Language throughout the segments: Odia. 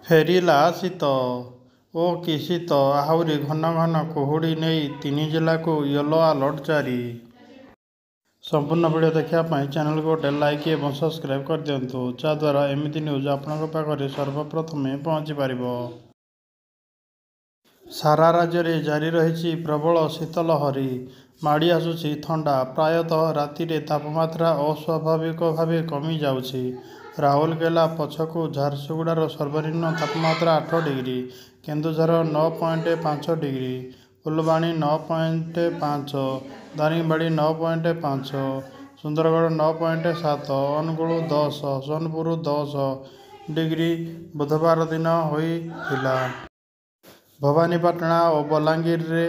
ଫେରିଲା ଶୀତ। ଓ କି ଶୀତ! ଆହୁରି ଘନ ଘନ କୁହୁଡ଼ି ନେଇ 3 ଜିଲ୍ଲାକୁ ୟେଲୋ ଆଲର୍ଟ ଜାରି। ସମ୍ପୂର୍ଣ୍ଣ ଭିଡ଼ିଓ ଦେଖିବା ପାଇଁ ଚ୍ୟାନେଲକୁ ଗୋଟେ ଲାଇକ୍ ଏବଂ ସବସ୍କ୍ରାଇବ୍ କରିଦିଅନ୍ତୁ, ଯାହାଦ୍ୱାରା ଏମିତି ନ୍ୟୁଜ୍ ଆପଣଙ୍କ ପାଖରେ ସର୍ବପ୍ରଥମେ ପହଞ୍ଚିପାରିବ। ସାରା ରାଜ୍ୟରେ ଜାରି ରହିଛି ପ୍ରବଳ ଶୀତଲହରୀ। ମାଡ଼ି ଆସୁଛି ଥଣ୍ଡା। ପ୍ରାୟତଃ ରାତିରେ ତାପମାତ୍ରା ଅସ୍ୱାଭାବିକ ଭାବେ କମି ଯାଉଛି। ରାଉରକେଲା ପଛକୁ ଝାରସୁଗୁଡ଼ାର ସର୍ବନିମ୍ନ ତାପମାତ୍ରା 8 degree, Keonjhar 9.5 degree, Phulbani 9.5, Daringbadi 9.5, Sundargarh 9.7, Angul 10, Sonepur 10 degree ବୁଧବାର ଦିନ ହୋଇଥିଲା। ଭବାନୀପାଟଣା ଓ ବଲାଙ୍ଗୀରରେ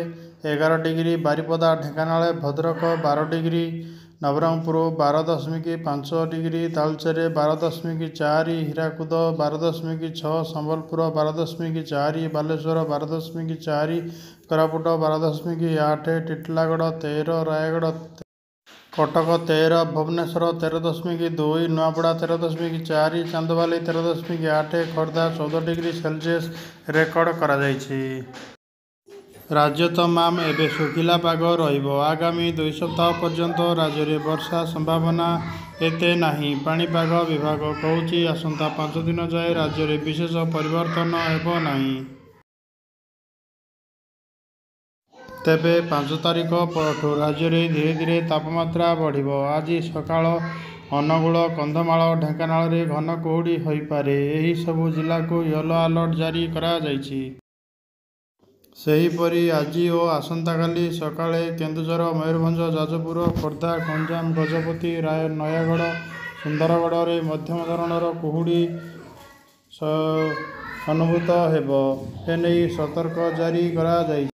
11 degree, Baripada, Dhenkanal, Bhadrak 12 degree, Nabarangpur 12.5 degree, Talcher 12.4, Hirakud 12.6, Sambalpur 12.4, Balasore 12.4, Koraput 12.8, Titlagarh 13, Rayagada 13, Cuttack 13, Bhubaneswar 13.2, Nuapada 13.4, Chandbali 13.8, Khordha 14 degree Celsius record କରାଯାଇଛି। ରାଜ୍ୟ ତମାମ ଏବେ ଶୁଖିଲା ପାଗ ରହିବ। ଆଗାମୀ 2 ସପ୍ତାହ ପର୍ଯ୍ୟନ୍ତ ରାଜ୍ୟରେ ବର୍ଷା ସମ୍ଭାବନା ଏତେ ନାହିଁ। ପାଣିପାଗ ବିଭାଗ କହୁଛି, ଆସନ୍ତା 5 ଦିନ ଯାଏ ରାଜ୍ୟରେ ବିଶେଷ ପରିବର୍ତ୍ତନ ହେବ ନାହିଁ। ତେବେ 5 ତାରିଖ ପରଠୁ ରାଜ୍ୟରେ ଧୀରେ ଧୀରେ ତାପମାତ୍ରା ବଢ଼ିବ। ଆଜି ସକାଳ ଅନୁଗୁଳ, କନ୍ଧମାଳ, ଢେଙ୍କାନାଳରେ ଘନ କୁହୁଡ଼ି ହୋଇପାରେ। ଏହି ସବୁ ଜିଲ୍ଲାକୁ ୟେଲୋ ଆଲର୍ଟ ଜାରି କରାଯାଇଛି। ସେହିପରି ଆଜି ଓ ଆସନ୍ତାକାଲି ସକାଳେ କେନ୍ଦୁଝର, ମୟୂରଭଞ୍ଜ, ଯାଜପୁର, ଖୋର୍ଦ୍ଧା, ଗଞ୍ଜାମ, ଗଜପତି, ନୟାଗଡ଼, ସୁନ୍ଦରଗଡ଼ରେ ମଧ୍ୟମ ଧରଣର କୁହୁଡ଼ି ଅନୁଭୂତ ହେବ। ଏନେଇ ସତର୍କ ଜାରି କରାଯାଇଛି।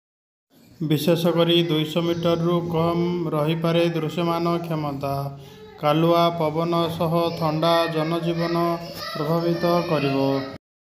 ବିଶେଷ କରି 200 ମିଟରରୁ କମ୍ ରହିପାରେ ଦୃଶ୍ୟମାନ କ୍ଷମତା। କାଲୁଆ ପବନ ସହ ଥଣ୍ଡା ଜନଜୀବନ ପ୍ରଭାବିତ କରିବ।